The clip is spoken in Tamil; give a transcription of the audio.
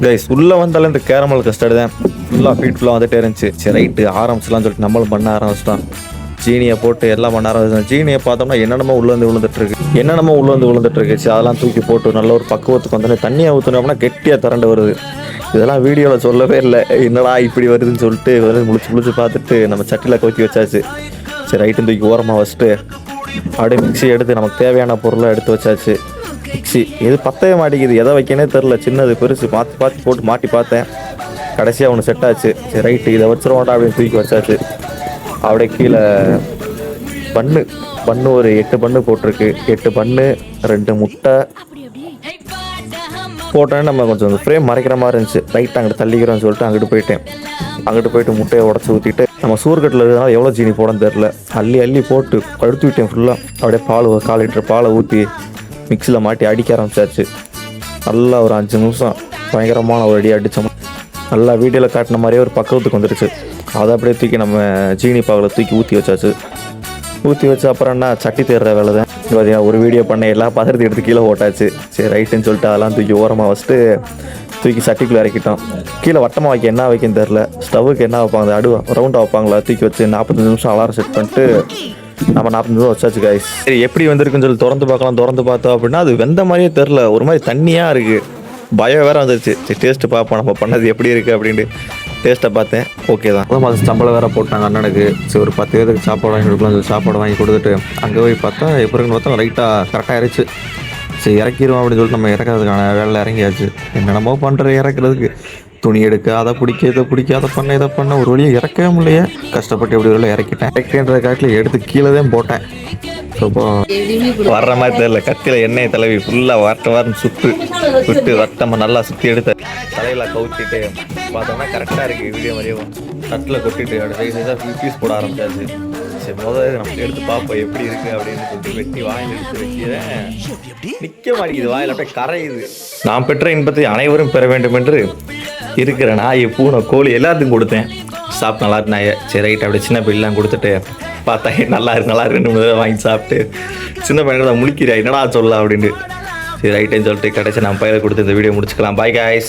கைஸ் உள்ளே வந்தாலும் இந்த கேரமல் கஸ்டர்டு தான் ஃபுல்லாக ஃபுல்லாக வந்துட்டே இருந்துச்சு. சரி ரைட்டு ஆரம்பிச்சலாம்னு சொல்லிட்டு நம்மளும் பண்ண ஆரம்பிச்சிட்டோம். ஜீனியை போட்டு எல்லாம் பண்ண ஆரம்பிச்சோம். ஜீனியை பார்த்தோம்னா என்னென்னமோ உள்ளே வந்து விழுந்துட்டு இருக்கு. சரி அதெல்லாம் தூக்கி போட்டு நல்ல ஒரு பக்குவத்துக்கு வந்தோடனே தண்ணியை ஊற்றினோம்னா கெட்டியாக திரண்டு வருது. இதெல்லாம் வீடியோவில் சொல்லவே இல்லை, என்னடா இப்படி வருதுன்னு சொல்லிட்டு முழிச்சு பார்த்துட்டு நம்ம சட்டியில் கொத்தி வச்சாச்சு. சரி ரைட்டு தூக்கி ஓரமாக வச்சுட்டு அப்படியே மிக்ஸி எடுத்து நமக்கு தேவையான பொருளை எடுத்து வச்சாச்சு. மிக்ஸி எது பத்தவே மாட்டேங்குது, எதை வைக்கனே தெரில, சின்னது பெருசு பார்த்து போட்டு மாட்டி பார்த்தேன். கடைசியாக ஒன்று செட் ஆச்சு. சரி ரைட்டு இதை வச்சிருவோண்டா அப்படின்னு தூக்கி வச்சாச்சு. அப்படியே கீழே பண்ணு ஒரு 8 பண்ணு போட்டிருக்கு. 8 பண்ணு 2 முட்டை போட்டோன்னே நம்ம கொஞ்சம் ஃப்ரேம் மறைக்கிற மாதிரி இருந்துச்சு. ரைட்டு அங்கிட்டு தள்ளிக்கிறோன்னு சொல்லிட்டு அங்கிட்டு போயிட்டு முட்டையை உடச்சி ஊற்றிட்டு நம்ம சூறுக்கட்டில் இருக்கிறதுனால எவ்வளோ ஜீனி போடன்னு தெரில, அள்ளி போட்டு படுத்து விட்டேன் ஃபுல்லாக. அப்படியே பால் 1/4 லிட்டர் பாலை ஊற்றி மிக்ஸியில் மாட்டி அடிக்க ஆரம்பிச்சாச்சு. நல்லா ஒரு 5 நிமிஷம் பயங்கரமான ஒரு அடி அடித்தோம். நல்லா வீடியோவில் காட்டின மாதிரியே ஒரு பக்குவத்துக்கு வந்துடுச்சு. அதை அப்படியே தூக்கி நம்ம ஜீனி பாகில் தூக்கி ஊற்றி வச்சு அப்புறம் என்ன சட்டி தேடுற வேலை தான். பார்த்தீங்கன்னா ஒரு வீடியோ பண்ண எல்லாம் பதறத்தி எடுத்து கீழே ஓட்டாச்சு. சரி ரைட்டுன்னு சொல்லிட்டு அதெல்லாம் தூக்கி ஓரமாக வச்சுட்டு தூக்கி சட்டிக்குள்ளே இறக்கிட்டோம். கீழே வட்டமாக வைக்க என்ன வைக்கன்னு தெரில, ஸ்டவ்வுக்கு என்ன வைப்பாங்க ரவுண்டாக வைப்பாங்களா, தூக்கி வச்சு 45 நிமிஷம் அலாரம் செட் பண்ணிட்டு நம்ம 40 நிமிஷம் வச்சாச்சு கைஸ். சரி எப்படி வந்திருக்குன்னு சொல்லி திறந்து பார்த்தோம் அப்படின்னா அது வெந்த மாதிரியே தெரில, ஒரு மாதிரி தண்ணியாக இருக்குது. பயம் வேறு வந்துருச்சு. சரி டேஸ்ட்டு பார்ப்போம் நம்ம பண்ணது எப்படி இருக்குது அப்படின்ட்டு டேஸ்ட்டை பார்த்தேன். ஓகே தான். அது சம்பளம் வேறு போட்டாங்க அண்ணனுக்கு. சரி ஒரு 10 பேருக்கு சாப்பாடு வாங்கி கொடுக்கலாம் சொல்லி சாப்பாடு வாங்கி கொடுத்துட்டு அங்கே போய் பார்த்தா எப்படி இருக்குன்னு பார்த்தா ரைட்டாக கரெக்டாக ஆயிடுச்சு. சரி இறக்கிடுவோம் அப்படின்னு சொல்லிட்டு நம்ம இறக்கிறதுக்கான வேலை இறங்கியாச்சு. என்னென்னமோ பண்ணுற இறக்குறதுக்கு, துணி எடுக்க, அதை பிடிக்க இதை பண்ண ஒரு வழியை இறக்கவே முடியலையே. கஷ்டப்பட்டு எப்படி ஒரு இறக்கிட்டேன்றதை காட்டில் எடுத்து கீழே தான் போட்டேன். இப்போ வர்ற மாதிரி தெரியல, கத்தியில் எண்ணெய் தடவி ஃபுல்லாக வாரம் சுட்டு வட்டமாக நல்லா சுற்றி எடுத்த தலையில் கவுத்திட்டு பார்த்தோம்னா கரெக்டாக இருக்குது. வீடியோ மாதிரியும் தட்டில் கொட்டிட்டு அப்படியே பீஸ் போட ஆரம்பிச்சாச்சு. சரி முதல்ல நம்ம எடுத்து பார்ப்போம் எப்படி இருக்குது அப்படின்னு சொல்லிட்டு வெட்டி வாயில் எடுத்து வைக்கிறேன். நிற்க மாட்டேங்குது, வாயில் அப்படியே கரையுது. நான் பெற்ற இன்பத்தை அனைவரும் பெற வேண்டும் என்று இருக்கிற நாய், பூனை, கோழி எல்லாத்துக்கும் கொடுத்தேன். சாப்பிட்டு நல்லா இருக்கு நாயை. சரி ரைட் அப்படியே சின்ன பிள்ளைலாம் கொடுத்துட்டு பார்த்தா நல்லா இருக்கு 2 3 தடவை வாங்கி சாப்பிட்டு சின்ன பையனோட முழிக்கிறா என்னடா சொல்லலாம் அப்படின்ட்டு. சரி ரைட்டுன்னு சொல்லிட்டு கடைசி நான் பையில கொடுத்து இந்த வீடியோ முடிச்சுக்கலாம். Bye guys.